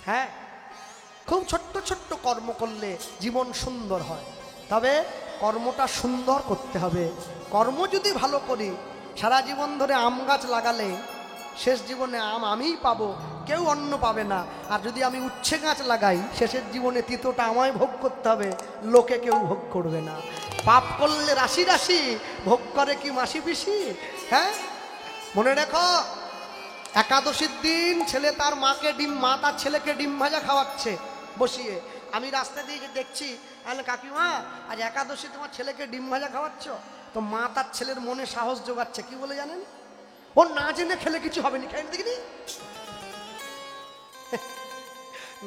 হ্যাঁ, খুব ছোট্ট ছোট্ট কর্ম করলে জীবন সুন্দর হয়। তবে কর্মটা সুন্দর করতে হবে। কর্ম যদি ভালো করি, সারা জীবন ধরে আম গাছ লাগালে শেষ জীবনে আম আমিই পাবো, কেউ অন্য পাবে না। আর যদি আমি উচ্ছে গাছ লাগাই, শেষের জীবনে তিতোটা আমায় ভোগ করতে হবে, লোকে কেউ ভোগ করবে না। পাপ করলে রাশি রাশি, ভোগ করে কি মাসি পিসি। হ্যাঁ, মনে রেখো, একাদশীর দিন ছেলে তার মাকে মা তার ছেলেকে ডিম ভাজা খাওয়াচ্ছে বসিয়ে। আমি রাস্তা দিয়ে দেখছি, কাকিমা আজ একাদশী তোমার ছেলেকে ডিম ভাজা খাওয়াচ্ছ। তো মা তার ছেলের মনে সাহস জোগাচ্ছে, কি বলে জানেন? ও না জেনে খেলে কিছু হবে না, খাই দেখিনি।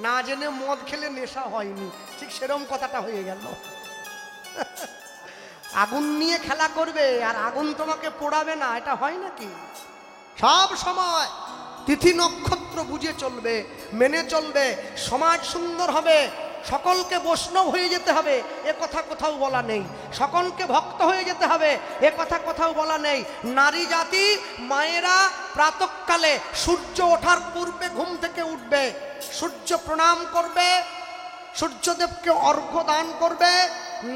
না জেনে মদ খেলে নেশা হয়নি, ঠিক সেরকম কথাটা হয়ে গেল। আগুন নিয়ে খেলা করবে আর আগুন তোমাকে পোড়াবে না, এটা হয় নাকি? সব সময় তিথি নক্ষত্র বুঝে চলবে, মেনে চলবে, সমাজ সুন্দর হবে। সকলকে বৈষ্ণব হয়ে যেতে হবে, এ কথা কোথাও বলা নেই। সকলকে ভক্ত হয়ে যেতে হবে, এ কথা কোথাও বলা নেই। নারী জাতি মায়েরা প্রাতঃকালে সূর্য ওঠার পূর্বে ঘুম থেকে উঠবে, সূর্য প্রণাম করবে, সূর্যদেবকে অর্ঘ্য দান করবে।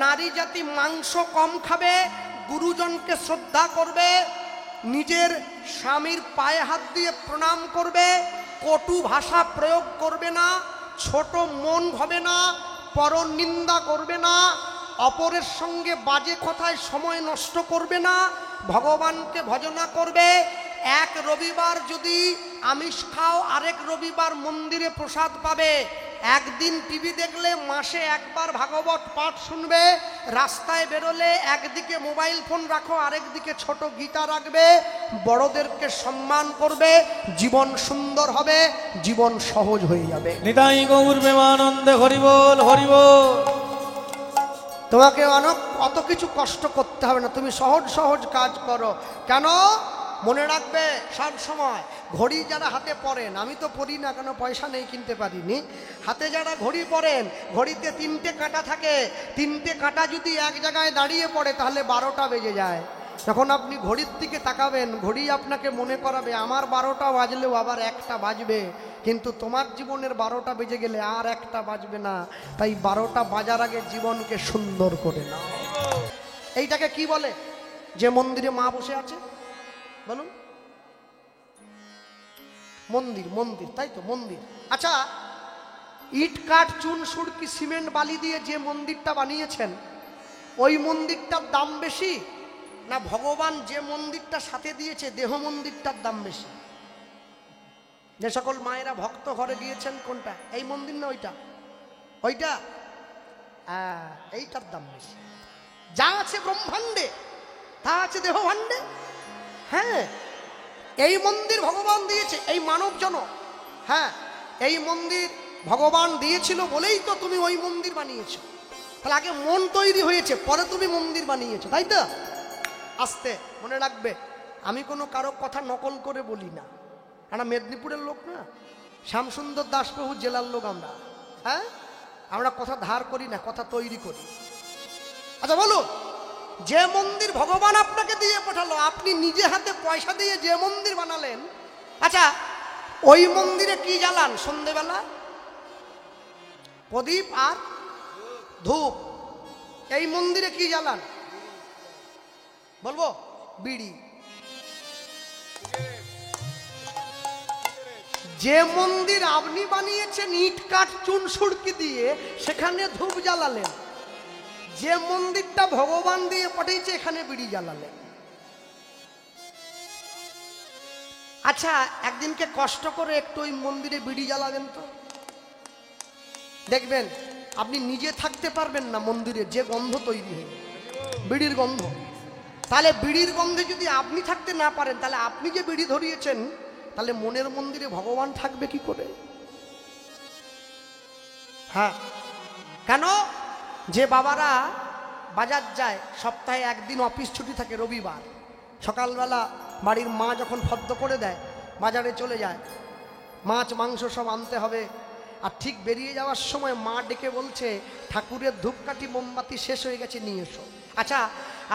নারী জাতি মাংস কম খাবে, গুরুজনকে শ্রদ্ধা করবে, নিজের স্বামীর পায়ে হাত দিয়ে প্রণাম করবে, কটু ভাষা প্রয়োগ করবে না, ছোট মন হবে না, পরনিন্দা করবে না, অপরের সঙ্গে বাজে কথায় সময় নষ্ট করবে না, ভগবানকে ভজনা করবে। এক রবিবার যদি আমিষ খাও, আরেক রবিবার মন্দিরে প্রসাদ পাবে। একদিন টিভি দেখলে মাসে একবার ভাগবত পাঠ শুনবে। রাস্তায় বেরোলে একদিকে মোবাইল ফোন রাখো, আরেকদিকে ছোট গীতা রাখবে। বড়দেরকে সম্মান করবে, জীবন সুন্দর হবে, জীবন সহজ হয়ে যাবে। নিতাই গৌর প্রেমানন্দে হরি বল হরি বল। তোমাকে অত কিছু কষ্ট করতে হবে না, তুমি সহজ সহজ কাজ করো। কেন? মনে রাখবে সব সময়, ঘড়ি যারা হাতে পরেন, আমি তো পরি না, কেন পয়সা নেই কিনতে পারিনি। হাতে যারা ঘড়ি পরেন, ঘড়িতে 3টে কাঁটা থাকে। 3টে কাঁটা যদি এক জায়গায় দাঁড়িয়ে পড়ে তাহলে 12টা বেজে যায়। যখন আপনি ঘড়ির দিকে তাকাবেন, ঘড়ি আপনাকে মনে করাবে আমার 12টা বাজলেও আবার 1টা বাজবে, কিন্তু তোমার জীবনের 12টা বেজে গেলে আর 1টা বাজবে না। তাই 12টা বাজার আগে জীবনকে সুন্দর করে নাও। এইটাকে কি বলে? যে মন্দিরে মা বসে আছে, বলুন? মন্দির, মন্দির, তাই তো মন্দির। আচ্ছা, ইট কাঠ চুন সুড়কি সিমেন্ট বালি দিয়ে যে মন্দিরটা বানিয়েছেন, ওই মন্দিরটার দাম বেশি না ভগবান যে মন্দিরটা সাথে দিয়েছে দেহ মন্দিরটার দাম বেশি? যে সকল মায়েরা ভক্ত ঘরে গিয়েছেন, কোনটা? এই মন্দির না ওইটা? ওইটা? এইটার দাম বেশি। যা আছে ব্রহ্মাণ্ডে তা আছে দেহ ভাণ্ডে। হ্যাঁ, এই মন্দির ভগবান দিয়েছে, এই মানব জন। হ্যাঁ, এই মন্দির ভগবান দিয়েছিল বলেই তো তুমি ওই মন্দির বানিয়েছো। তাহলে আগে মন তৈরি হয়েছে, পরে তুমি মন্দির বানিয়েছো, তাই তো? আস্তে মনে রাখবে, আমি কোনো কারো কথা নকল করে বলি না। আমরা মেদিনীপুরের লোক না, শ্যামসুন্দর দাসবাবু জেলার লোক আমরা। হ্যাঁ, আমরা কথা ধার করি না, কথা তৈরি করি। আচ্ছা বলো, যে মন্দির ভগবান আপনাকে দিয়ে পাঠালো, আপনি নিজে হাতে পয়সা দিয়ে যে মন্দির বানালেন, আচ্ছা ওই মন্দিরে কি জ্বালান সন্ধেবেলা? প্রদীপ আর ধূপ। এই মন্দিরে কি জ্বালান বলবো? বিড়ি। যে মন্দির আপনি বানিয়েছেন ইট কাঠ চুন সুড়কি দিয়ে, সেখানে ধূপ জ্বালালেন। যে মন্দিরটা ভগবান দিয়ে পাঠিয়েছে, এখানে বিড়ি জ্বালালেন। আচ্ছা, একদিনকে কষ্ট করে একটু ওই মন্দিরে বিড়ি জ্বালাবেন তো, দেখবেন আপনি নিজে থাকতে পারবেন না মন্দিরে, যে গন্ধ তৈরি হয় বিড়ির গন্ধ। তাহলে বিড়ির গন্ধে যদি আপনি থাকতে না পারেন, তাহলে আপনি যে বিড়ি ধরিয়েছেন, তাহলে মনের মন্দিরে ভগবান থাকবে কি করে? হ্যাঁ, কেন? যে বাবারা বাজার যায়, সপ্তাহে একদিন অফিস ছুটি থাকে রবিবার, সকালবেলা বাড়ির মা যখন ফদ্দ করে দেয়, বাজারে চলে যায়, মাছ মাংস সব আনতে হবে। আর ঠিক বেরিয়ে যাওয়ার সময় মা ডেকে বলছে, ঠাকুরের ধূপকাঠি মোমবাতি শেষ হয়ে গেছে, নিয়ে এসো। আচ্ছা,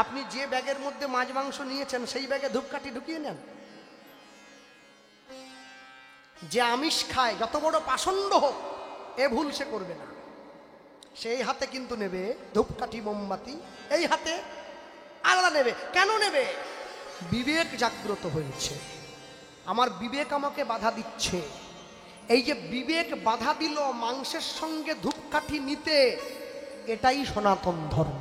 আপনি যে ব্যাগের মধ্যে মাছ মাংস নিয়েছেন, সেই ব্যাগে ধূপকাঠি ঢুকিয়ে নেন? যে আমিষ খায় যত বড় পাষণ্ড হোক এ ভুল সে করবে না। সেই হাতে কিন্তু নেবে ধূপকাঠি মোমবাতি, এই হাতে আলাদা নেবে। কেন নেবে? বিবেক জাগ্রত হয়েছে, আমার বিবেক আমাকে বাধা দিচ্ছে। এই যে বিবেক বাধা দিল মাংসের সঙ্গে ধূপকাঠি নিতে, এটাই সনাতন ধর্ম।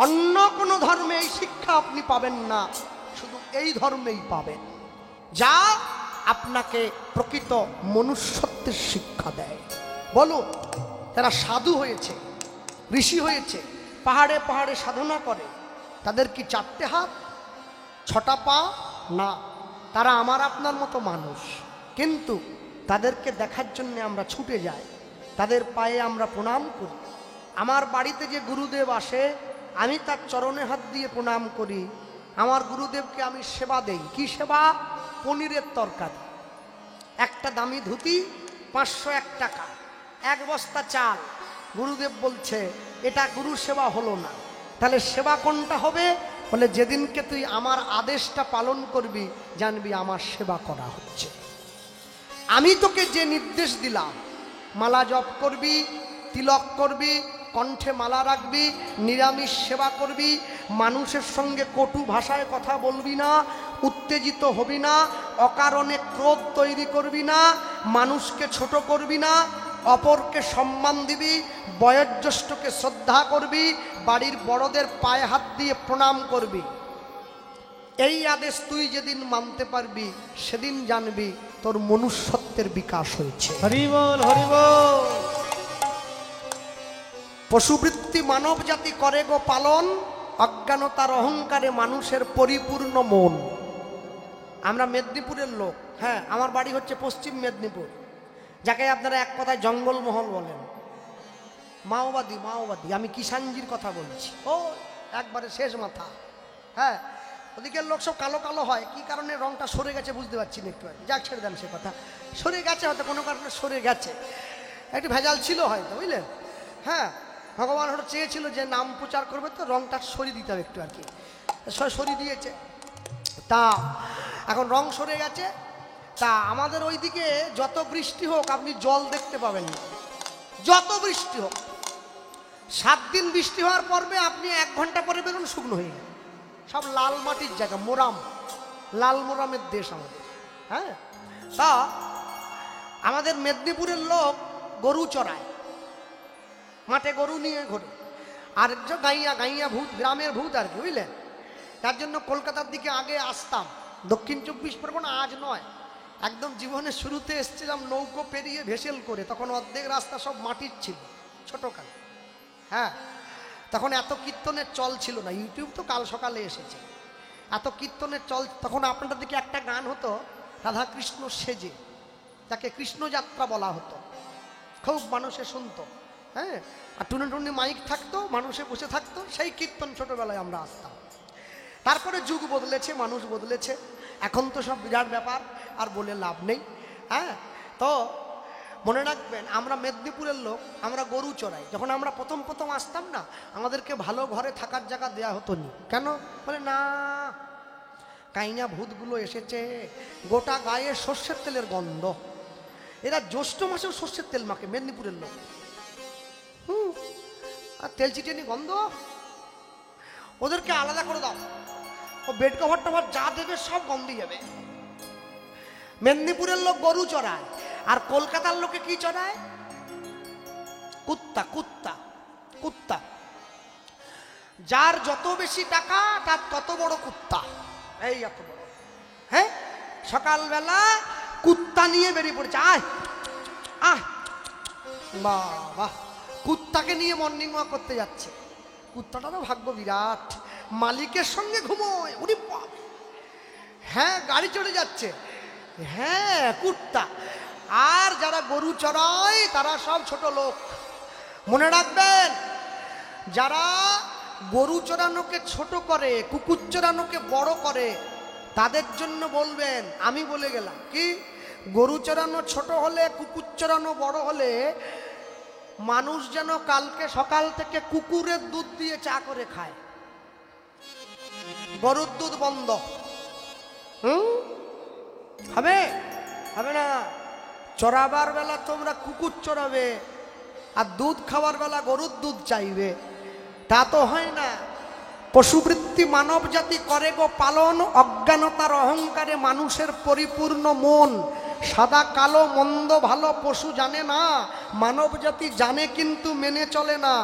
অন্য কোনো ধর্মে এই শিক্ষা আপনি পাবেন না, শুধু এই ধর্মেই পাবেন, যা আপনাকে প্রকৃত মনুষ্যত্বের শিক্ষা দেয়। বলুন, যারা সাধু হয়েছে, ঋষি হয়েছে, পাহাড়ে পাহাড়ে সাধনা করে, তাদের কি 4টে হাত 6টা পা? না, তারা আমার আপনার মতো মানুষ, কিন্তু তাদেরকে দেখার জন্য আমরা ছুটে যাই, তাদের পায়ে আমরা প্রণাম করি। আমার বাড়িতে যে গুরুদেব আসে, আমি তার চরণে হাত দিয়ে প্রণাম করি। আমার গুরুদেবকে আমি সেবা দেই। কি সেবা? পনিরের তরকারি, একটা দামি ধুতি, 501 টাকা, 1 বস্তা চাল। গুরুদেব বলছে এটা গুরু সেবা হলো না। তাহলে সেবা কোনটা হবে? বলে যেদিনকে তুই আমার আদেশটা পালন করবি, জানবি আমার সেবা করা হচ্ছে। আমি তোকে যে নির্দেশ দিলাম, মালা জপ করবি, তিলক করবি, কণ্ঠে মালা রাখবি, নিরামিষ সেবা করবি, মানুষের সঙ্গে কটু ভাষায় কথা বলবি না, উত্তেজিত হবি না, অকারণে ক্রোধ তৈরি করবি না, মানুষকে ছোট করবি না, অপরকে সম্মান দিবি, বয়োজ্যেষ্ঠকে শ্রদ্ধা করবি, বাড়ির বড়দের পায়ে হাত দিয়ে প্রণাম করবি। এই আদেশ তুই যেদিন মানতে পারবি, সেদিন জানবি তোর মনুষ্যত্বের বিকাশ হয়েছে। হরি বল, হরি বল। পশুবৃত্তি মানব জাতি করে গো পালন, অজ্ঞানতার অহংকারে মানুষের পরিপূর্ণ মন। আমরা মেদিনীপুরের লোক, হ্যাঁ, আমার বাড়ি হচ্ছে পশ্চিম মেদিনীপুর, যাকে আপনারা এক কথায় জঙ্গলমহল বলেন। মাওবাদী, মাওবাদী। আমি কিষাণজির কথা বলছি, ও একবারে শেষ মাথা। হ্যাঁ, ওদিকের লোক সব কালো কালো হয়, কি কারণে রংটা সরে গেছে বুঝতে পারছি না, একটু যাক ছেড়ে দেন সে কথা। সরে গেছে হয়তো, কোনো কারণে সরে গেছে, একটু ভেজাল ছিল হয়তো, বুঝলেন। হ্যাঁ, ভগবান হয়তো চেয়েছিল যে নাম প্রচার করবে, তো রংটা সরিয়ে দিতে হবে একটু আর কি, সরিয়ে দিয়েছে। তা এখন রং সরে গেছে। তা আমাদের ওইদিকে যত বৃষ্টি হোক আপনি জল দেখতে পাবেন না, যত বৃষ্টি হোক। 7 দিন বৃষ্টি হওয়ার পর্বে আপনি 1 ঘন্টা পরে বেরোন, শুকনো হয়ে গেল। সব লাল মাটির জায়গা, মোরাম, লাল মোরামের দেশ আমাদের। হ্যাঁ, তা আমাদের মেদিনীপুরের লোক গরু চড়ায়, মাঠে গরু নিয়ে ঘোরে, আর গাইয়া গাইয়া ভূত, গ্রামের ভূত আর কি, বুঝলেন। তার জন্য কলকাতার দিকে আগে আসতাম, দক্ষিণ 24 পরগনা, আজ নয়, একদম জীবনের শুরুতে এসেছিলাম নৌকো পেরিয়ে ভেসেল করে, তখন অর্ধেক রাস্তা সব মাটির ছিল, ছোটোকাল। হ্যাঁ, তখন এত কীর্তনের চল ছিল না, ইউটিউব তো কাল সকালে এসেছে। এত কীর্তনের চল, তখন আপনাদের দিকে একটা গান হতো, রাধা কৃষ্ণ সেজে, তাকে কৃষ্ণযাত্রা বলা হতো, খুব মানুষে শুনতো। হ্যাঁ, আর টুনে টুনে মাইক থাকতো, মানুষে বসে থাকতো, সেই কীর্তন ছোটোবেলায় আমরা আসতাম। তারপরে যুগ বদলেছে, মানুষ বদলেছে, এখন তো সব বিরাট ব্যাপার, আর বলে লাভ নেই। হ্যাঁ, তো মনে রাখবেন, আমরা মেদিনীপুরের লোক, আমরা গরু চড়াই। যখন আমরা প্রথম প্রথম আসতাম না, আমাদেরকে ভালো ঘরে থাকার জায়গা দেয়া হতো না। কেন? বলে না, কাইনা ভূতগুলো এসেছে, গোটা গায়ে সর্ষের তেলের গন্ধ, এরা জ্যৈষ্ঠ মাসেও সর্ষের তেল মাখে মেদিনীপুরের লোক। আর তেল চিটেনি গন্ধ, ওদেরকে আলাদা করে দাও, ও বেড কভার টভার যা দেবে সব গন্ধই যাবে। মেদিনীপুরের লোক গরু চড়ায়, আর কলকাতার লোকে কি চড়ায়? কুত্তা, কুত্তা, কুত্তা। যার যত বেশি টাকা তার তত বড় কুত্তা, এই এত বড়। হ্যাঁ, সকালবেলা কুত্তা নিয়ে বেরিয়ে পড়েছে, আয় আয়, বাবা, কুত্তাকে নিয়ে মর্নিং ওয়াক করতে যাচ্ছে। কুত্তাটা তো ভাগ্য বিরাট, মালিকের সঙ্গে ঘুমোয়। উনি, হ্যাঁ, গাড়ি চড়ে যাচ্ছে, হ্যাঁ, কুত্তা। আর যারা গরু চড়ায় তারা সব ছোট লোক। মনে রাখবেন, যারা গরু চড়ানোকে ছোট করে, কুকুর চড়ানোকে বড় করে, তাদের জন্য বলবেন, আমি বলে গেলাম কি, গরু চড়ানো ছোট হলে, কুকুর চড়ানো বড় হলে, মানুষ যেন কালকে সকাল থেকে কুকুরের দুধ দিয়ে চা করে খায়, গরুর দুধ বন্ধ। হবে? হবে না। চড়াবার বেলা তোমরা কুকুর চড়াবে, আর দুধ খাওয়ার বেলা গরুর দুধ চাইবে, তা তো হয় না। পশুবৃত্তি মানব জাতি করে গো পালন, অজ্ঞানতার অহংকারে মানুষের পরিপূর্ণ মন। সাদা কালো মন্দ ভালো পশু জানে না, মানব জাতি জানে কিন্তু মেনে চলে না।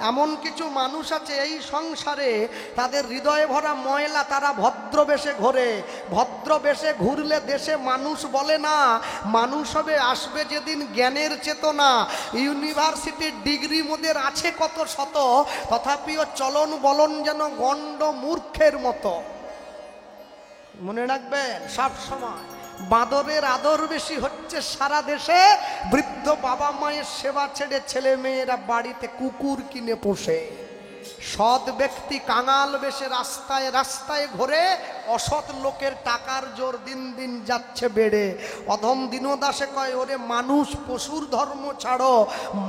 এমন কিছু মানুষ আছে এই সংসারে, তাদের হৃদয়ে ভরা ময়লা, তারা ভদ্র বেশে ঘোরে। ভদ্র বেশে ঘুরলে দেশে মানুষ বলে না। মানুষ হবে আসবে যেদিন জ্ঞানের চেতনা। ইউনিভার্সিটির ডিগ্রি মোদের আছে কত শত, তথাপিও চলন বলন যেন গণ্ড মূর্খের মতো। মনে রাখবেন সব সময়, বাঁদরের আদর বেশি হচ্ছে সারা দেশে, বৃদ্ধ বাবা মায়ের সেবা ছেড়ে ছেলে মেয়েরা বাড়িতে কুকুর কিনে পোষে। সৎ ব্যক্তি কাঙাল বেশে রাস্তায় রাস্তায় ঘোরে, অসৎ লোকের টাকার জোর দিন দিন যাচ্ছে বেড়ে। অধম দীনদাসে কয়, ওরে মানুষ পশুর ধর্ম ছাড়ো,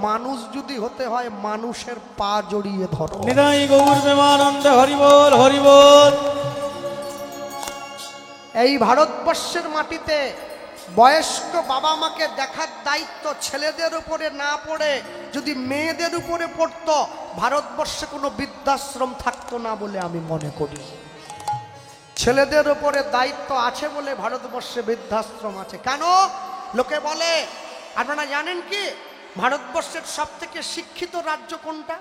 মানুষ যদি হতে হয় মানুষের পা জড়িয়ে ধরো। নিতাই গৌর প্রেমানন্দ, হরি বল হরি বল। এই ভারতবর্ষের মাটিতে বয়স্ক বাবা মাকে দেখার দায়িত্ব ছেলেদের উপরে না পড়ে যদি মেয়েদের উপরে পড়তো, ভারতবর্ষে কোনো বৃদ্ধাশ্রম থাকতো না বলে আমি মনে করি। ছেলেদের উপরে দায়িত্ব আছে বলে ভারতবর্ষে বৃদ্ধাশ্রম আছে। কেন? লোকে বলে, আপনারা জানেন কি ভারতবর্ষের সব থেকে শিক্ষিত রাজ্য কোনটা?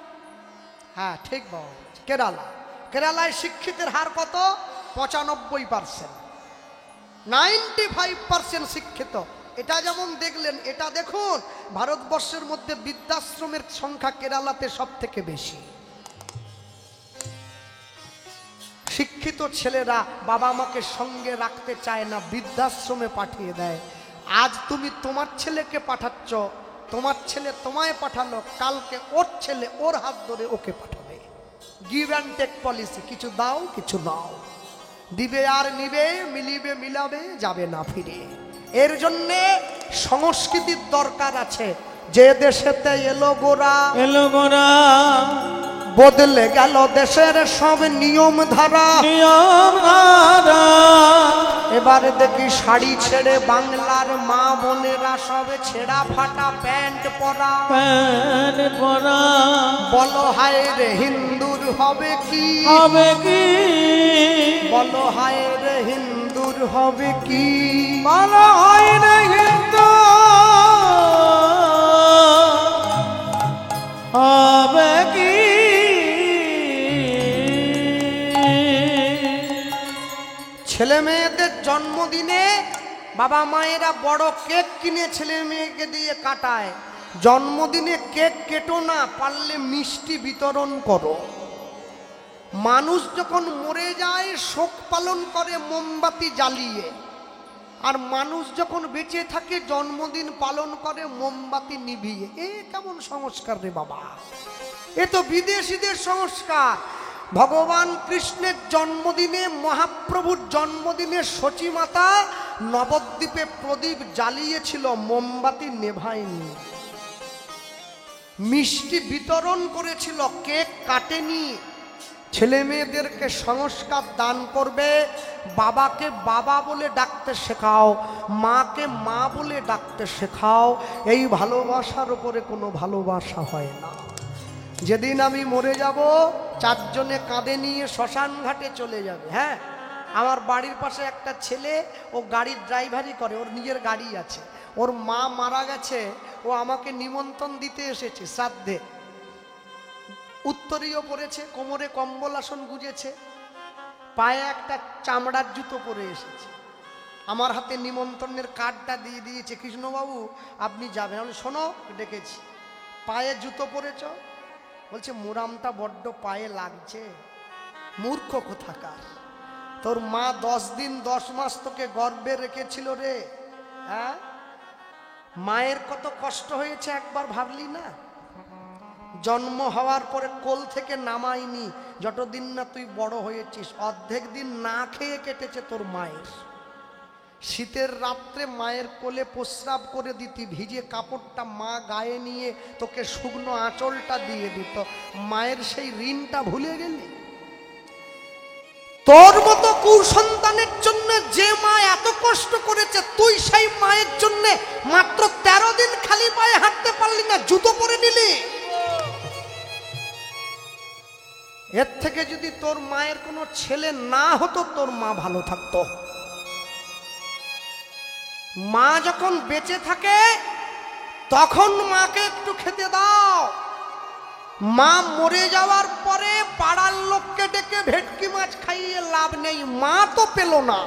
হ্যাঁ ঠিক বাবা, কেরালা। কেরালায় শিক্ষিতের হার কত? 95%, 95% শিক্ষিত। এটা যেমন দেখলেন, এটা দেখুন ভারতবর্ষের মধ্যে বৃদ্ধাশ্রমের সংখ্যা কেরালাতে সব থেকে বেশি। শিক্ষিত ছেলেরা বাবা মাকে সঙ্গে রাখতে চায় না, বৃদ্ধাশ্রমে পাঠিয়ে দেয়। আজ তুমি তোমার ছেলেকে পাঠাচ্ছ, তোমার ছেলে তোমায় পাঠালো, কালকে ওর ছেলে ওর হাত ধরে ওকে পাঠাবে। গিভ অ্যান্ড টেক পলিসি, কিছু দাও কিছু নাও, দিবে আর নিবে, মিলিবে মিলাবে, যাবে না ফিরে। এর জন্যে সংস্কৃতির দরকার আছে। যে দেশেতে এলো গোরা, এলো গোরা, বদলে গেল দেশের সব নিয়ম ধারা। নিয়ম ধারা। এবার দেখি শাড়ি ছেড়ে বাংলার মা বোনেরা সব ছেঁড়া ফাটা প্যান্ট পরা। প্যান্ট পরা। বলো হায় রে হিন্দুর হবে কি, হবে কি? বলো হায় রে হিন্দুর হবে কি? বলো হয় না কিন্তু হবে কি? ছেলে মেয়েদের জন্মদিনে বাবা মায়েরা বড় কেক কিনে ছেলে মেয়েকে দিয়ে কাটায়। জন্মদিনে কেক কেটো না, পারলে মিষ্টি বিতরণ করো। মানুষ যখন মরে যায় শোক পালন করে মোমবাতি জ্বালিয়ে, আর মানুষ যখন বেঁচে থাকে জন্মদিন পালন করে মোমবাতি নিভিয়ে। এ কেমন সংস্কার রে বাবা? এ তো বিদেশিদের সংস্কার। ভগবান কৃষ্ণের জন্মদিনে, মহাপ্রভুর জন্মদিনে সচিমাতা নবদ্বীপে প্রদীপ জ্বালিয়েছিল, মোমবাতি নেভায়নি। মিষ্টি বিতরণ করেছিল, কেক কাটেনি। ছেলে মেয়েদেরকে সংস্কার দান করবে। বাবাকে বাবা বলে ডাকতে শেখাও, মাকে মা বলে ডাকতে শেখাও। এই ভালোবাসার উপরে কোনো ভালোবাসা হয় না। যেদিন আমি মরে যাব, চারজনে কাঁধে নিয়ে শ্মশান ঘাটে চলে যাবে। হ্যাঁ, আমার বাড়ির পাশে একটা ছেলে, ও গাড়ির ড্রাইভারি করে, ওর নিজের গাড়ি আছে। ওর মা মারা গেছে, ও আমাকে নিমন্ত্রণ দিতে এসেছে শ্রাদ্ধে। উত্তরীয় পরেছে, কোমরে কম্বল আসন গুজেছে, পায়ে একটা চামড়ার জুতো পরে এসেছে। আমার হাতে নিমন্ত্রণের কার্ডটা দিয়ে দিয়েছে, কৃষ্ণবাবু আপনি যাবেন। আমি শোনো, ডেকেছি, পায়ে জুতো পরেছ? বলছে মোরামটা বড্ড পায়ে লাগছে। মূর্খ কোথাকার, তোর মা 10 দিন 10 মাস তোকে গর্ভে রেখেছিল রে। হ্যাঁ, মায়ের কত কষ্ট হয়েছে একবার ভাবলি না? জন্ম হওয়ার পরে কোল থেকে নামাইনি, যতদিন না তুই বড় হয়েছিস। অর্ধেক দিন না খেয়ে কেটেছে তোর মায়ের। শীতের রাত্রে মায়ের কোলে প্রস্রাব করে দিতি, ভিজে কাপড়টা মা গায়ে নিয়ে তোকে শুকনো আঁচলটা দিয়ে দিত। মায়ের সেই ঋণটা ভুলে গেলি? তোর মতো কুসন্তানের জন্য যে মা এত কষ্ট করেছে, তুই সেই মায়ের জন্য মাত্র 13 দিন খালি পায়ে হাঁটতে পারলি না, জুতো পরে নিলি। এর থেকে যদি তোর মায়ের কোনো ছেলে না হতো, তোর মা ভালো থাকতো। মা যখন বেঁচে থাকে তখন মাকে একটু খেতে দাও। মা মরে যাওয়ার পরে পাড়ার লোককে ডেকে ভেটকি মাছ খাইয়ে লাভ নেই, মা তো পেল না।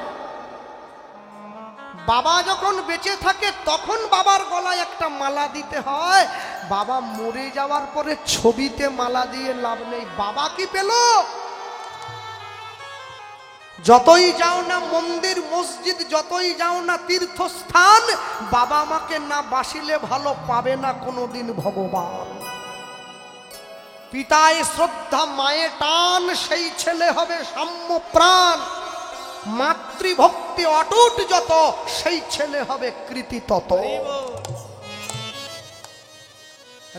বাবা যখন বেঁচে থাকে তখন বাবার গলায় একটা মালা দিতে হয়, বাবা মরে যাওয়ার পরে ছবিতে মালা দিয়ে লাভ নেই, বাবা কি পেল? যতই যাও না মন্দির মসজিদ, যতই যাও না তীর্থস্থান, বাবা মাকে না বাসিলে ভালো পাবে না কোনোদিন ভগবান। পিতায় শ্রদ্ধা মায়ে টান, সেই ছেলে হবে সাম্য প্রাণ। মাতৃভক্তি অটুট যত, সেই ছেলে হবে কৃতি তত।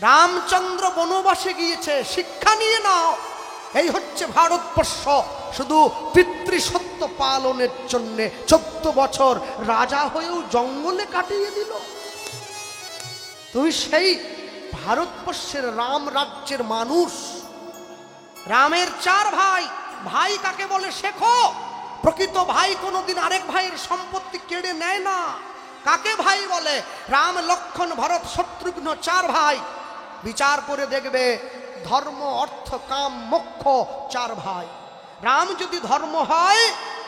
রামচন্দ্র বনবাসে গিয়েছে, শিক্ষা নিয়ে নাও। এই হচ্ছে ভারতবর্ষ। শুধু পিতৃসত্য পালনের জন্য 14 বছর রাজা হয়েও জঙ্গলে কাটিয়ে দিল। তুমি সেই ভারতবর্ষের রাম রাজ্যের মানুষ। রামের 4 ভাই। ভাই কাকে বলে শেখো। প্রকৃত ভাই কোনোদিন আরেক ভাইয়ের সম্পত্তি কেড়ে নেয় না। কাকে ভাই বলে? রাম, লক্ষ্মণ, ভরত, শত্রুঘ্ন 4 ভাই। বিচার করে দেখবে, ধর্ম, অর্থ, কাম, মোক্ষ 4 ভাই। রাম যদি ধর্ম হয়,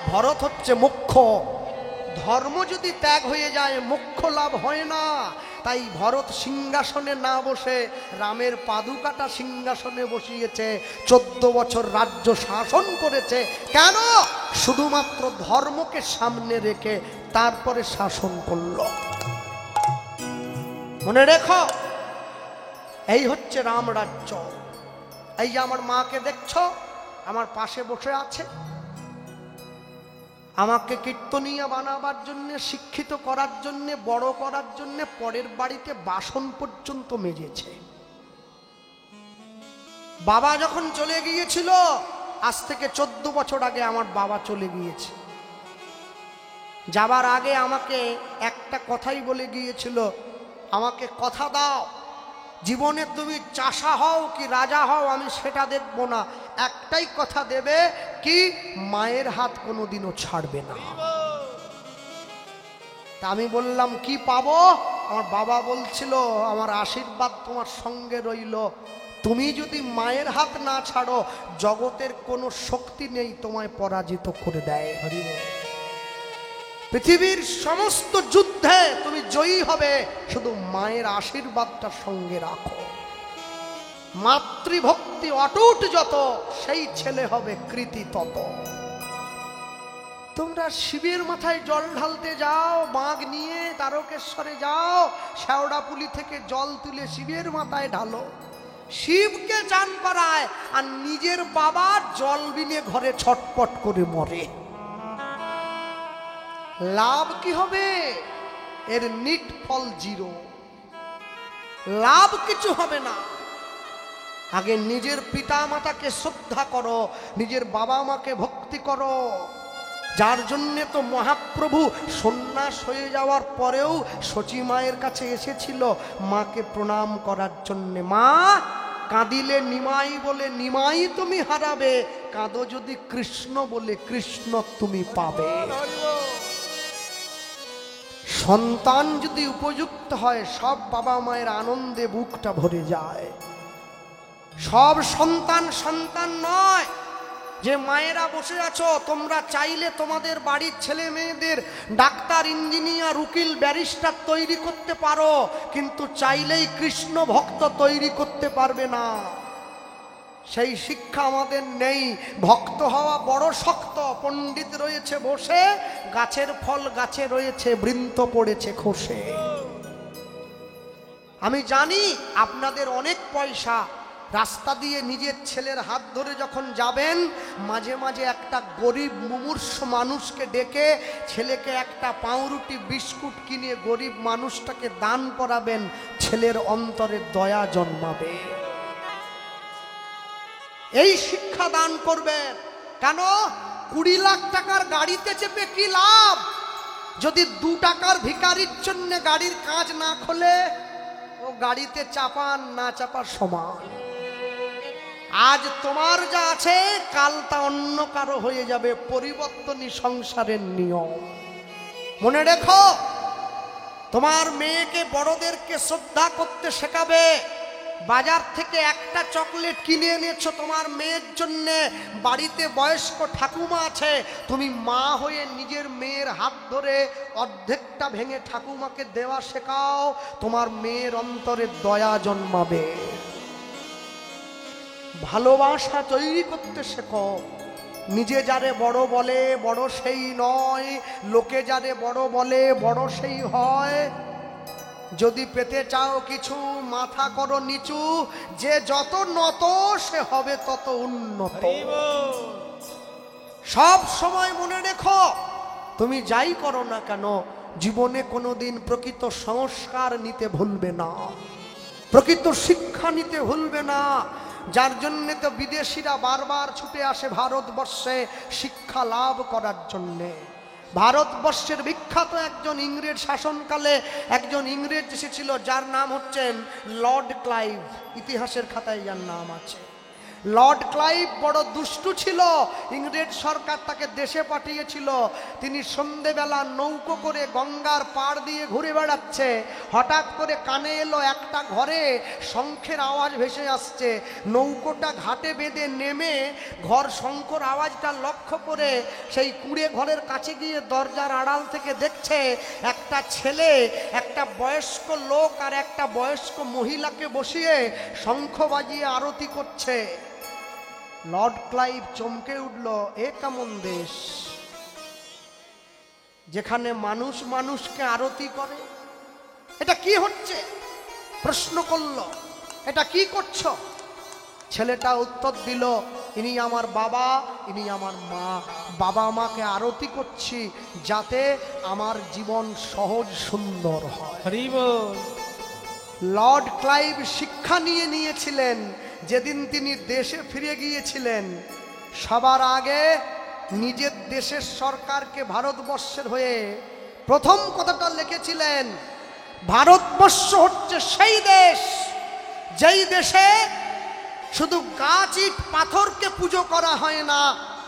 ভরত হচ্ছে মোক্ষ। ধর্ম যদি ত্যাগ হয়ে যায়, মোক্ষ লাভ হয় না। তাই ভরত সিংহাসনে না বসে রামের পাদুকাটা সিংহাসনে বসিয়েছে। 14 বছর রাজ্য শাসন করেছে। কেন? শুধুমাত্র ধর্মকে সামনে রেখে তারপরে শাসন করল। মনে রেখো, এই হচ্ছে রাম রাজ্য। এই যে আমার মাকে দেখছো, আমার পাশে বসে আছে। আমাকে কীর্তনীয়া বানাবার জন্য, শিক্ষিত করার জন্য, বড় করার জন্য পরের বাড়িতে বাসন পর্যন্ত মেজেছে। বাবা যখন চলে গিয়েছিল, আজ থেকে 14 বছর আগে আমার বাবা চলে গিয়েছে। যাবার আগে আমাকে একটা কথাই বলে গিয়েছিল, আমাকে কথা দাও, জীবনে তুমি চাষা হও কি রাজা হও, আমি সেটা দেখব না। একটাই কথা দেবে, কি মায়ের হাত কোনোদিনও ছাড়বে না। তা আমি বললাম, কি পাবো? আমার বাবা বলছিল, আমার আশীর্বাদ তোমার সঙ্গে রইল। তুমি যদি মায়ের হাত না ছাড়ো, জগতের কোনো শক্তি নেই তোমায় পরাজিত করে দেয়। পৃথিবীর সমস্ত যুদ্ধে তুমি জয়ী হবে, শুধু মায়ের আশীর্বাদটা সঙ্গে রাখো। মাতৃভক্তি অটুট যত, সেই ছেলে হবে কৃতি তত। তোমরা শিবের মাথায় জল ঢালতে যাও, বাঁক নিয়ে তারকেশ্বরে যাও, শেওড়াপুলি থেকে জল তুলে শিবের মাথায় ঢালো, শিবকে চান করায়, আর নিজের বাবা জল বিনে ঘরে ছটপট করে মরে। লাভ কি হবে? এর নিট ফল 0। লাভ কিছু হবে না। আগে নিজের পিতা মাতাকে শ্রদ্ধা করো, নিজের বাবা মাকে ভক্তি করো। যার জন্যে তো মহাপ্রভু সন্ন্যাস হয়ে যাওয়ার পরেও শচী মায়ের কাছে এসেছিল মাকে প্রণাম করার জন্যে। মা, কাঁদিলে নিমাই বলে নিমাই তুমি হারাবে, কাঁদো যদি কৃষ্ণ বলে কৃষ্ণ তুমি পাবে। সন্তান যদি উপযুক্ত হয়, সব বাবা মায়ের আনন্দে বুকটা ভরে যায়। সব সন্তান সন্তান নয়। যে মায়েরা বসে আছো, তোমরা চাইলে তোমাদের বাড়ির ছেলে মেয়েদের ডাক্তার, ইঞ্জিনিয়ার, উকিল, ব্যারিস্টার তৈরি করতে পারো, কিন্তু চাইলেই কৃষ্ণ ভক্ত তৈরি করতে পারবে না। সেই শিক্ষা আমাদের নেই। ভক্ত হওয়া বড় শক্ত। পণ্ডিত রয়েছে বসে, গাছের ফল গাছে রয়েছে, বৃন্ত পড়েছে খসে। আমি জানি আপনাদের অনেক পয়সা। রাস্তা দিয়ে নিজের ছেলের হাত ধরে যখন যাবেন, মাঝে মাঝে একটা গরিব মুমূর্ষ মানুষকে ডেকে ছেলেকে একটা পাউরুটি বিস্কুট কিনে গরিব মানুষটাকে দান করাবেন, ছেলের অন্তরে দয়া জন্মাবে। এই শিক্ষা দান করবেন। কেন? 20 লাখ টাকার গাড়িতে চেপে কি লাভ যদি 2 টাকার ভিখারির জন্য গাড়ির কাজ না খোলে? ও গাড়িতে চাপান না চাপার সমান। আজ তোমার যা আছে কাল তা অন্য কারো হয়ে যাবে, পরিবর্তনই সংসারের নিয়ম। মনে রেখো, তোমার মেয়েকে বড়দেরকে শ্রদ্ধা করতে শেখাবে। বাজার থেকে একটা চকলেট কিনে এনেছো তোমার মেয়ের জন্য, বাড়িতে বয়স্ক ঠাকুমা আছে, তুমি মা হয়ে নিজের মেয়ের হাত ধরে অর্ধেকটা ভেঙে ঠাকুমাকে দেওয়া শেখাও, তোমার মেয়ের অন্তরে দয়া জন্মাবে। ভালোবাসা তৈরি করতে শেখো। নিজে যারে বড় বলে বড় সেই নয়, লোকে যারে বড় বলে বড় সেই হয়। যদি পেতে চাও কিছু মাথা করো নিচু, যে যত নত সে হবে তত উন্নত। সব সময় মনে রেখো, তুমি যাই করো না কেন জীবনে কোনোদিন প্রকৃত সংস্কার নিতে ভুলবে না, প্রকৃত শিক্ষা নিতে ভুলবে না। যার জন্যে তো বিদেশিরা বারবার ছুটে আসে ভারতবর্ষে শিক্ষা লাভ করার জন্যে। ভারতবর্ষের বিখ্যাত একজন ইংরেজ শাসনকালে একজন ইংরেজ এসেছিল, যার নাম হচ্ছেন লর্ড ক্লাইভ। ইতিহাসের খাতায় যার নাম আছে। লর্ড ক্লাইভ বড় দুষ্টু ছিল, ইংরেজ সরকার তাকে দেশে পাঠিয়েছিল। তিনি সন্ধেবেলা নৌকো করে গঙ্গার পাড় দিয়ে ঘুরে বেড়াচ্ছে, হঠাৎ করে কানে এলো একটা ঘরে শঙ্খের আওয়াজ ভেসে আসছে। নৌকোটা ঘাটে বেঁধে নেমে ঘর শঙ্খর আওয়াজটা লক্ষ্য করে সেই কুঁড়ে ঘরের কাছে গিয়ে দরজার আড়াল থেকে দেখছে একটা ছেলে একটা বয়স্ক লোক আর একটা বয়স্ক মহিলাকে বসিয়ে শঙ্খ বাজিয়ে আরতি করছে। লর্ড ক্লাইভ চমকে উঠল, এ কেমন দেশ যেখানে মানুষ মানুষকে আরতি করে? এটা কি হচ্ছে? প্রশ্ন করল, এটা কি করছো? ছেলেটা উত্তর দিল, ইনি আমার বাবা, ইনি আমার মা। বাবা মাকে আরতি করছি যাতে আমার জীবন সহজ সুন্দর হয়। লর্ড ক্লাইভ শিক্ষা নিয়েছিলেন। যেদিন তিনি দেশে ফিরে গিয়েছিলেন, সবার আগে নিজের দেশের সরকারকে ভারতবর্ষের হয়ে প্রথম কথাটা লিখেছিলেন, ভারতবর্ষ হচ্ছে সেই দেশ যেই দেশে শুধু গাছ ইট পাথরকে পুজো করা হয় না,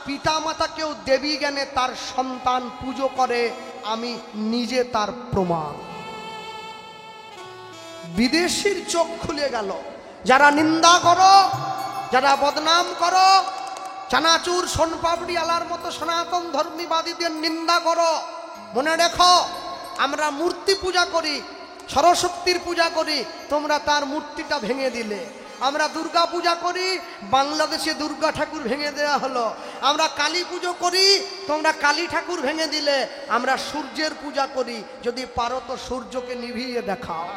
পিতা মাতাকেও দেবী জ্ঞানে তার সন্তান পুজো করে। আমি নিজে তার প্রমাণ। বিদেশির চোখ খুলে গেল। যারা নিন্দা করো, যারা বদনাম করো, চানাচুর সোনপাপড়ি আলার মতো সনাতন ধর্মীবাদীদের নিন্দা করো, মনে রেখো আমরা মূর্তি পূজা করি, সরস্বতীর পূজা করি, তোমরা তার মূর্তিটা ভেঙে দিলে। আমরা দুর্গা পূজা করি, বাংলাদেশে দুর্গা ঠাকুর ভেঙে দেওয়া হলো। আমরা কালী পুজো করি, তোমরা কালী ঠাকুর ভেঙে দিলে। আমরা সূর্যের পূজা করি, যদি পারো তো সূর্যকে নিভিয়ে দেখাও।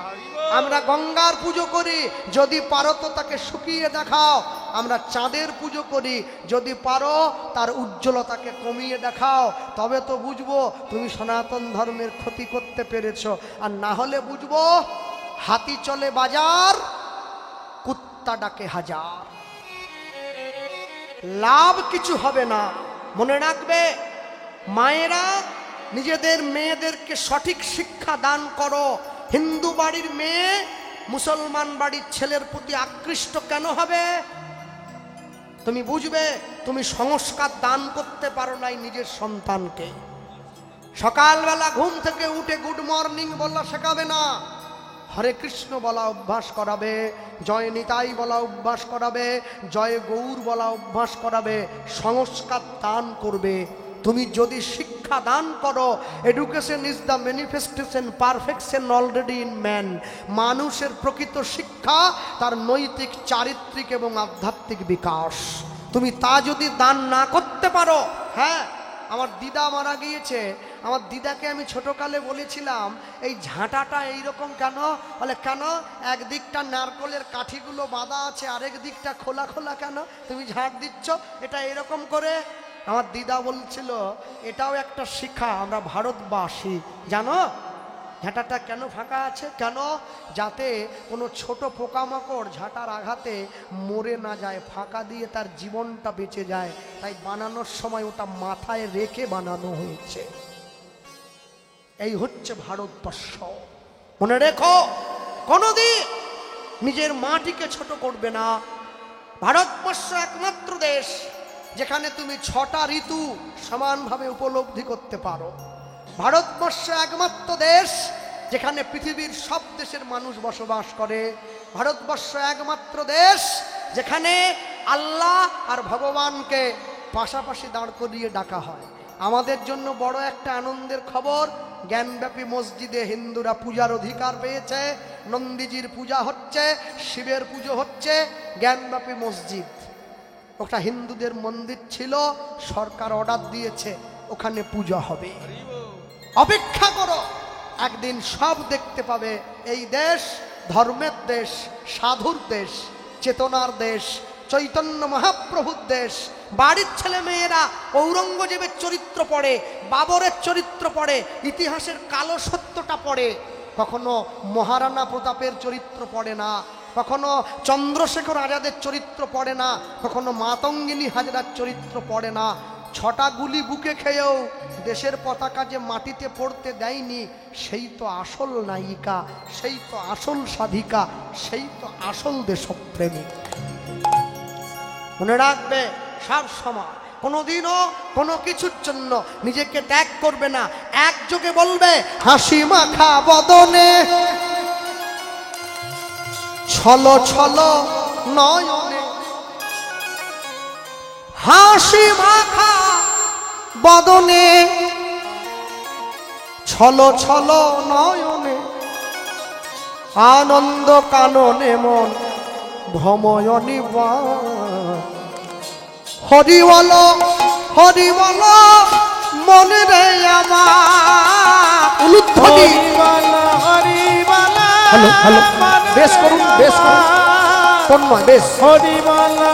আমরা গঙ্গার পুজো করি, যদি পারো তো তাকে শুকিয়ে দেখাও। আমরা চাঁদের পুজো করি, যদি পারো তার উজ্জ্বলতাকে কমিয়ে দেখাও। তবে তো বুঝবো তুমি সনাতন ধর্মের ক্ষতি করতে পেরেছো, আর না হলে বুঝবো হাতি চলে বাজার, কুত্তা ডাকে হাজার। লাভ কিছু হবে না। মনে রাখবে, মায়েরা নিজেদের মেয়েদেরকে সঠিক শিক্ষা দান করো। হিন্দু বাড়ির মেয়ে মুসলমান বাড়ির ছেলের প্রতি আকৃষ্ট কেন হবে? তুমি বুঝবে তুমি সংস্কার দান করতে পারো নাই নিজের সন্তানকে। সকালবেলা ঘুম থেকে উঠে গুড মর্নিং বলা শেখাবে না, হরে কৃষ্ণ বলা অভ্যাস করাবে, জয় নিতাই বলা অভ্যাস করাবে, জয় গৌর বলা অভ্যাস করাবে। সংস্কার দান করবে। তুমি যদি শিক্ষা দান করো, education is the manifestation perfection already in man. মানুষের প্রকৃত শিক্ষা তার নৈতিক, চারিত্রিক এবং আধ্যাত্মিক বিকাশ। তুমি তা যদি দান না করতে পারো, হ্যাঁ, আমার দিদা মারা গিয়েছে, আমার দিদাকে আমি ছোটকালে বলেছিলাম এই ঝাঁটাটা এইরকম কেন? বলে কেন, একদিকটা নারকলের কাঠিগুলো বাঁধা আছে, আরেক দিকটা খোলা খোলা কেন? তুমি ঝাঁট দিচ্ছ এটা এরকম করে। আমার দিদা বলছিল এটাও একটা শিক্ষা, আমরা ভারতবাসী জানো, ঝাঁটাটা কেন ফাঁকা আছে? কেন? যাতে কোনো ছোট পোকামাকড় ঝাঁটার আঘাতে মরে না যায়, ফাঁকা দিয়ে তার জীবনটা বেঁচে যায়। তাই বানানোর সময় ওটা মাথায় রেখে বানানো হয়েছে। এই হচ্ছে ভারতবর্ষ। মনে রেখো, কোনোদিন নিজের মাটিকে ছোট করবে না। ভারতবর্ষ একমাত্র দেশ যেখানে তুমি 6টা ঋতু সমানভাবে উপলব্ধি করতে পারো। ভারতবর্ষ একমাত্র দেশ যেখানে পৃথিবীর সব দেশের মানুষ বসবাস করে। ভারতবর্ষ একমাত্র দেশ যেখানে আল্লাহ আর ভগবানকে পাশাপাশি দাঁড় করিয়ে ডাকা হয়। আমাদের জন্য বড় একটা আনন্দের খবর, জ্ঞানব্যাপী মসজিদে হিন্দুরা পূজার অধিকার পেয়েছে। নন্দীজির পূজা হচ্ছে, শিবের পুজো হচ্ছে জ্ঞানব্যাপী মসজিদ। ওটা হিন্দুদের মন্দির ছিল, সরকার অর্ডার দিয়েছে ওখানে পূজা হবে। অপেক্ষা করো, একদিন সব দেখতে পাবে এই দেশ ধর্মের দেশ, সাধুর দেশ, চেতনার দেশ, চৈতন্য মহাপ্রভুর দেশ। বাড়ির ছেলে মেয়েরা ঔরঙ্গজেবের চরিত্র পড়ে, বাবরের চরিত্র পড়ে, ইতিহাসের কালো সত্যটা পড়ে, কখনো মহারানা প্রতাপের চরিত্র পড়ে না, কখনো চন্দ্রশেখর আজাদের চরিত্র পড়ে না, কখনো মাতঙ্গিনী হাজরার চরিত্র পড়ে না। 6টা গুলি বুকে খেয়েও দেশের পতাকা যে মাটিতে পড়তে দেয়নি, সেই তো আসল নায়িকা, সেই তো আসল সাধিকা, সেই তো আসল দেশপ্রেমিক। মনে রাখবে, সব সময় কোনোদিনও কোনো কিছুর জন্য নিজেকে ত্যাগ করবে না। একযোগে বলবে, হাসি মাখা বদনে ছলো ছলো নয়নে, হাসি মাখা বদনে ছলো ছলো নয়নে, আনন্দ কাননে মন ভ্রময়নি বা। হরি বলো মনে রে আমার উলুধ্বনি। হ্যালো হ্যালো, বেশ করুন, বেশ করুন, তন্ময় বেশ। হরি বালা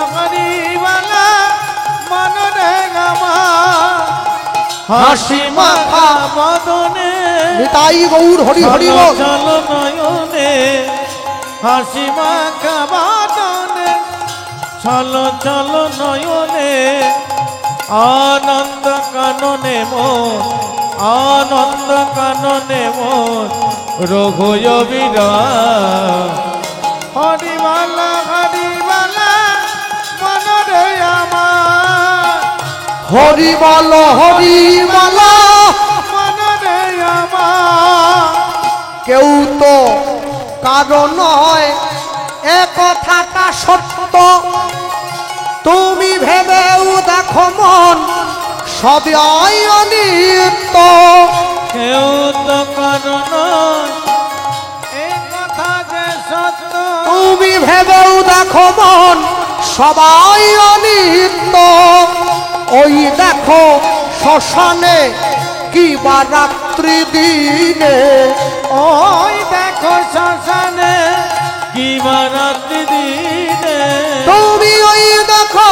মনে রে আমার, হাসি মাখা বদনে নিতাই গৌর হরি হরি বল। চল নয়নে, হাসি মাখা বদনে চলো চলো নয়নে, আনন্দ কাননে মন, আনন্দ কাননে মন রঘুবীরা। হরিমালা মনরে আমার, হরিমালা মনরে আমার। কেউ তো কারণ নয়, এ কথাটা সত্য। তুমি ভেবেও দেখো মন সবই অনিত্য। কেউ তো কারণ এ কথা যে সত্য। তুমি ভেবেও দেখো মন সবাই অনিত্য। ওই দেখো শ্মশানে কিবা রাত্রি দিনে, ওই দেখো শ্মশানে কিবা রাত্রি দিনে। তুমি ওই দেখো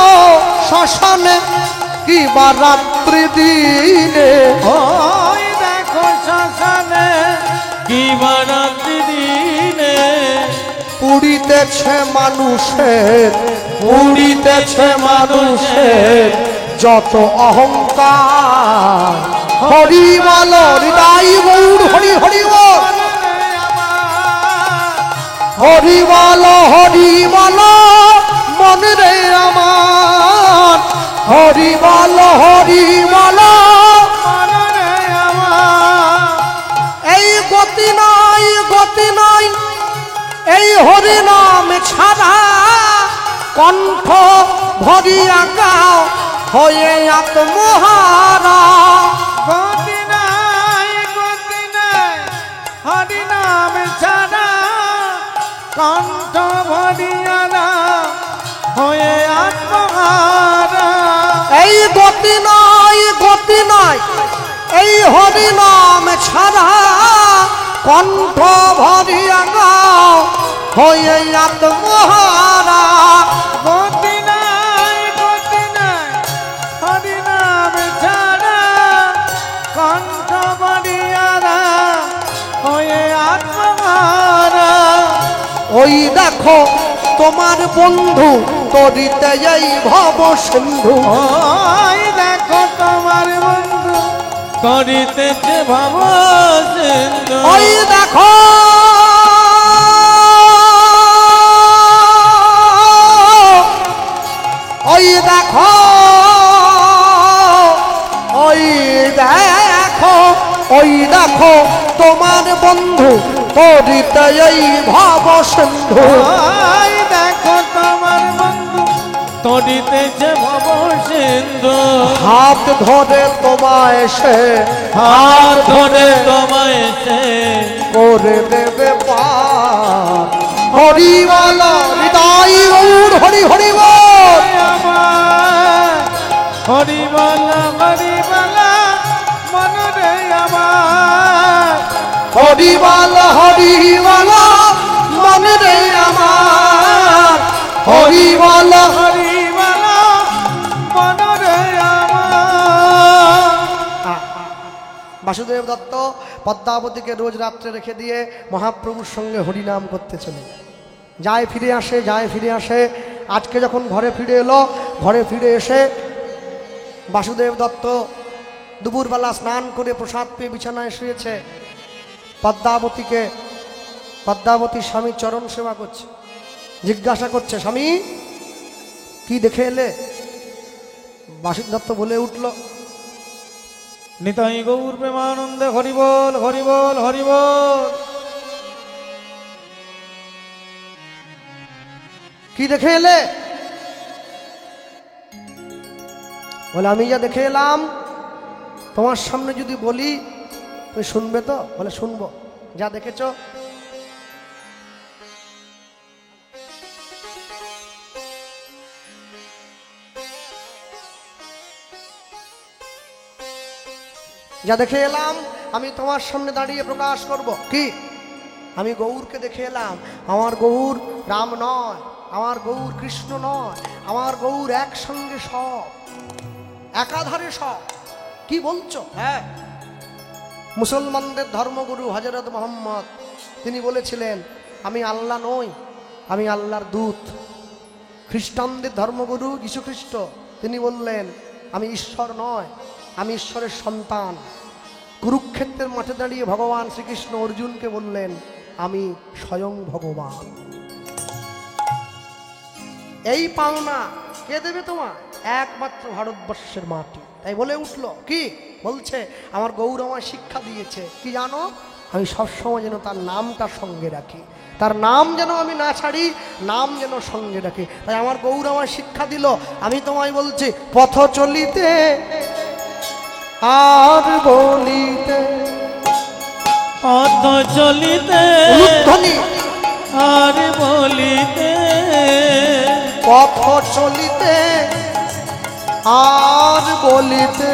শ্মশানে কিবা রাত্রি দিনে, ওই দেখো শ্মশানে কিবা রাত্রি দিনে। পুড়িতেছে মানুষের, পুড়িতেছে মানুষের যত অহংকার। হরি বল হৃদয় গৌর হরি হরি বল। হরি বল মনে রে আমার, হরি বল মনরে আমার। এই গতি নাই এই হরি নাম ছাড়া, কণ্ঠ ভরিয়া গাও হয়ে আত্মহারা। গতি নাই হরি নাম ছাড়া, কণ্ঠ ভরিয়া হয়ে আত্মহারা। এই গতি নাই এই হরি নাম ছাড়া, কণ্ঠ ভরিয়া গাও হয়ে আত্মহারা। গতি নাই হরি নাম ছাড়া, কণ্ঠ ভরিয়া হয়ে ওই দেখো তোমার বন্ধু তরিতে এই ভব সিন্ধু। ওই দেখো তোমার বন্ধু করিতেছে ভব সিন্ধু। ওই দেখো ওই দেখো ওই দেখো ওই দেখো তোমার বন্ধু তরিতে এই ভব সিন্ধু। ওই দেখো তোমার বন্ধু করিতেছে ভব সিন্ধু। হাত ধরে তোমায় সে হাত ধরে তোমায় সে করে দেবে পার। হরি বল হৃদয় গৌর হরি হরি বল। আমার হরিবালা হরিবালা মনরে আমার। হরি বল হরি বল মনে রে আমার। হরি বল হরিবালা মনরে আমার। বাসুদেব দত্ত পদ্মাবতীকে রোজ রাত্রে রেখে দিয়ে মহাপ্রভুর সঙ্গে হরিনাম করতে চলে যায়, ফিরে আসে, যায় ফিরে আসে। আজকে যখন ঘরে ফিরে এলো, ঘরে ফিরে এসে বাসুদেব দত্ত দুপুরবেলা স্নান করে প্রসাদ পেয়ে বিছানায় শুয়েছে। পদ্মাবতীর স্বামী চরণ সেবা করছে, জিজ্ঞাসা করছে, স্বামী কি দেখে এলে? বাসুদেব দত্ত বলে উঠল, নিতাই গৌর প্রেমানন্দে হরিবল হরিবল হরিবল। কি দেখে এলে? বলে আমি যা দেখে এলাম তোমার সামনে যদি বলি তুমি শুনবে তো? বলে শুনবো। যা দেখেছ? যা দেখে এলাম আমি তোমার সামনে দাঁড়িয়ে প্রকাশ করব। কি? আমি গৌরকে দেখে এলাম। আমার গৌর রাম নয়, আমার গৌর কৃষ্ণ নয়, আমার গৌর একসঙ্গে সব, একাধারে সব। কি বলছো? হ্যাঁ, মুসলমানদের ধর্মগুরু হযরত মুহাম্মদ তিনি বলেছিলেন আমি আল্লাহ নই, আমি আল্লাহর দূত। খ্রিস্টানদের ধর্মগুরু যীশু খ্রিস্ট তিনি বললেন আমি ঈশ্বর নয়, আমি ঈশ্বরের সন্তান। কুরুক্ষেত্রের মাঠে দাঁড়িয়ে ভগবান শ্রীকৃষ্ণ অর্জুনকে বললেন আমি স্বয়ং ভগবান। এই পাওনা কে দেবে তোমার? একমাত্র ভারতবর্ষের মাটি। তাই বলে উঠলো, কি বলছে? আমার গৌর আমায় শিক্ষা দিয়েছে, কি জানো? আমি সবসময় যেন তার নামটা সঙ্গে রাখি, তার নাম যেন আমি না ছাড়ি, নাম যেন সঙ্গে রাখি। তাই আমার গৌর আমায় শিক্ষা দিল। আমি তোমায় বলছি, পথ চলিতে আর বলিতে, পথ চলিতে উলুধ্বনি, আর বলিতে, পথ চলিতে আর বলিতে,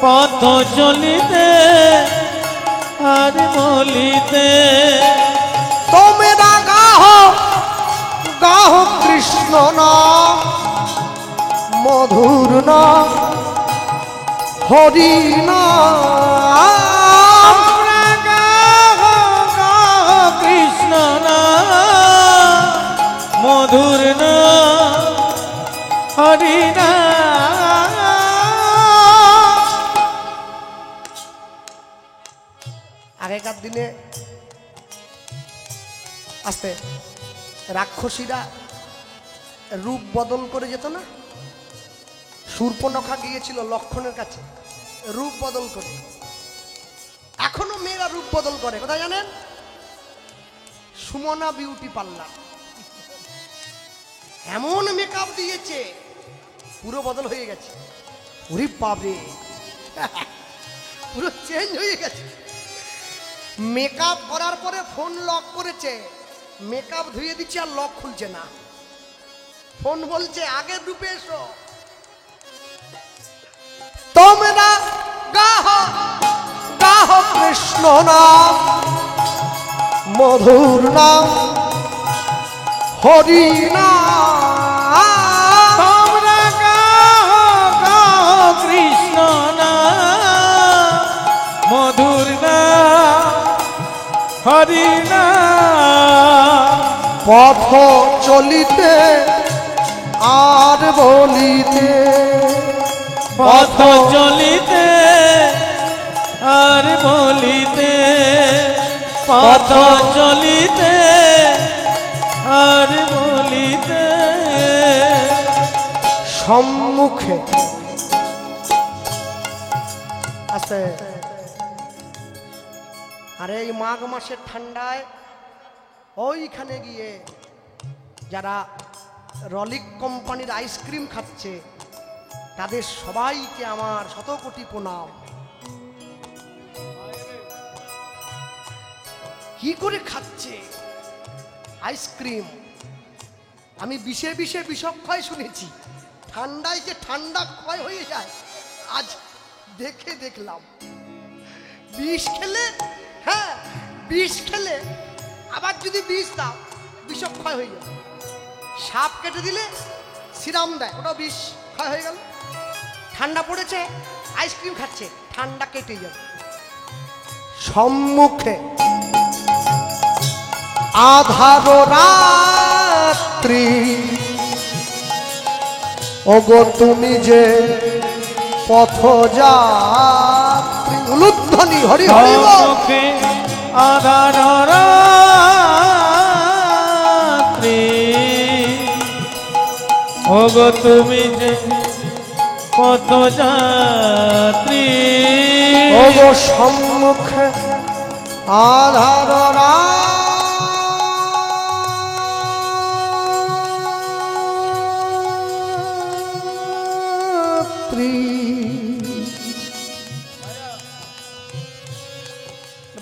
পথ চলিতে আর বলিতে। তোমরা গাহ গাহ কৃষ্ণ নাম, মধুর নাম, হরি নাম। আমরা গাহ গাহ কৃষ্ণ নাম, মধুর নাম, হরি নাম। আগেকার দিনে আস্তে রাক্ষসীরা রূপ বদল করে যেত না? শূর্পণখা গিয়েছিল লক্ষণের কাছে রূপ বদল করে। এখনো মেয়েরা রূপ বদল করে, কোথায় জানেন? Sumana beauty parlour. এমন মেকআপ দিয়েছে পুরো বদল হয়ে গেছে। ওরে বাপরে, পুরো চেঞ্জ হয়ে গেছে। মেকআপ করার পরে ফোন লক করেছে, মেকআপ ধুয়ে দিচ্ছে আর লক খুলছে না। ফোন বলছে আগের রূপে এসো। তোমরা গাহ গাহ কৃষ্ণ নাম, মধুর নাম, হরি নাম। তোমরা গাহ গাহ কৃষ্ণ নাম, মধুর নাম, হরি না পথ চলিতে আর বলিতে পথ চলিতে আর বলিতে পথ চলিতে আর বলিতে সম্মুখে আছে। আরে এই মাঘ মাসের ঠান্ডায় ওইখানে গিয়ে যারা রলিক কোম্পানির আইসক্রিম খাচ্ছে তাদের সবাইকে আমার শতকোটি প্রণাম। কি করে খাচ্ছে আইসক্রিম? আমি বিষে বিষে বিষক্ষয় শুনেছি, ঠান্ডায় যে ঠান্ডা ক্ষয় হয়ে যায় আজ দেখে দেখলাম। বিষ খেলে, হ্যাঁ বিষ খেলে আবার যদি বিষ দাও বিষক্ষয় হয়ে যাবে। সাপ কেটে দিলে সিরাম দেয়, ওটা বিষ ক্ষয় হয়ে গেল। ঠান্ডা পড়েছে আইসক্রিম খাচ্ছে, ঠান্ডা কেটে যাবে। সম্মুখে আধার রাত্রি, ওগো তুমি যে পথ যাত্রী। উলুধ্বনি হরি হরি বল। আধার রাত্রি, ওগো তুমি যে পথ যাত্রী। ওগো সম্মুখে আধার রাত্রি।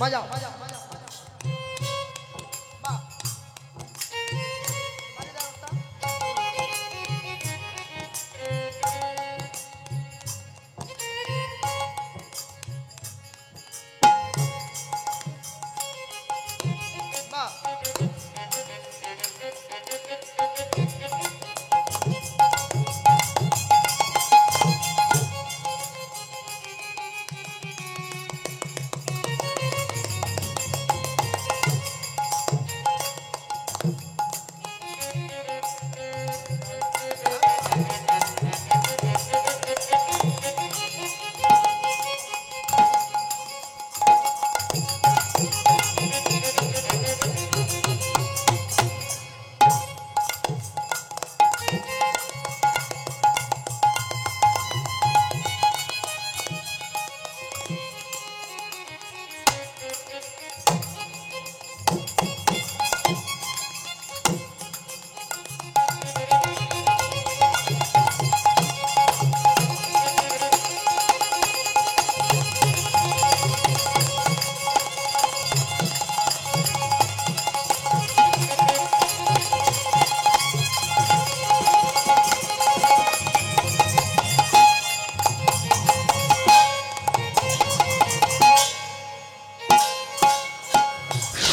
বাজাও বাজাও বাজাও বাহ।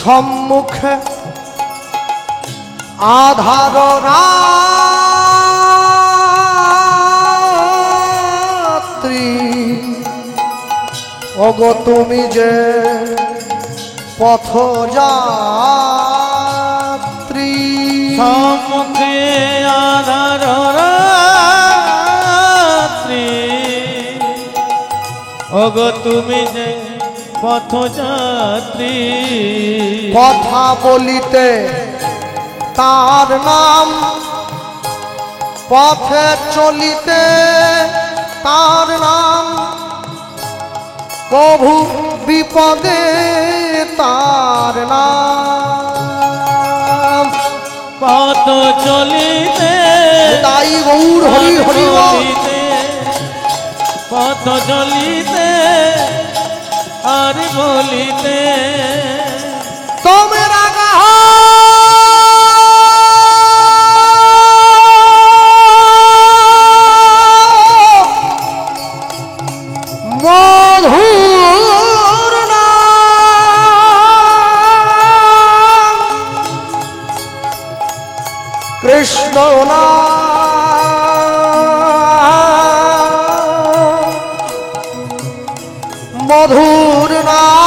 সম্মুখে আধার রাত্রি, ওগো তুমি যে পথ যাত্রী। সম্মুখে আধার রাত্রি, ওগো তুমি যে পথ যাত্রী। কথা বলিতে তার নাম, পথে চলিতে তার নাম, প্রভু বিপদে তার নাম। পথ চলিতে তাই গৌর হরি হরি বল। পথ চলিতে আর বলিতে তোমরা মধুর নাম, কৃষ্ণ নাম, মধুর নাম।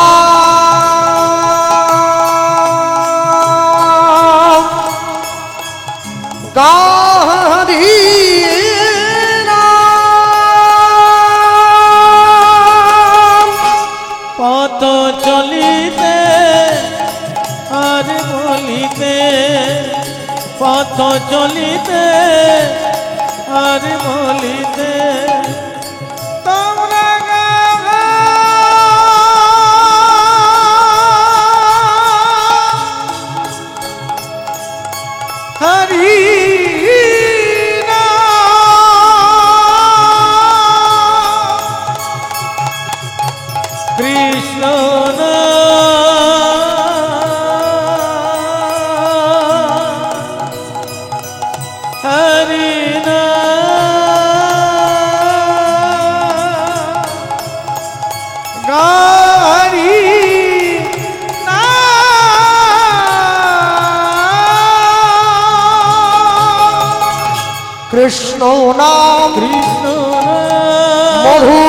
পথ চলিতে আর বলিতে তোমরা গাওয়া হরি কৃষ্ণ হরি গারি কৃষ্ণ নাম কৃষ্ণ মধু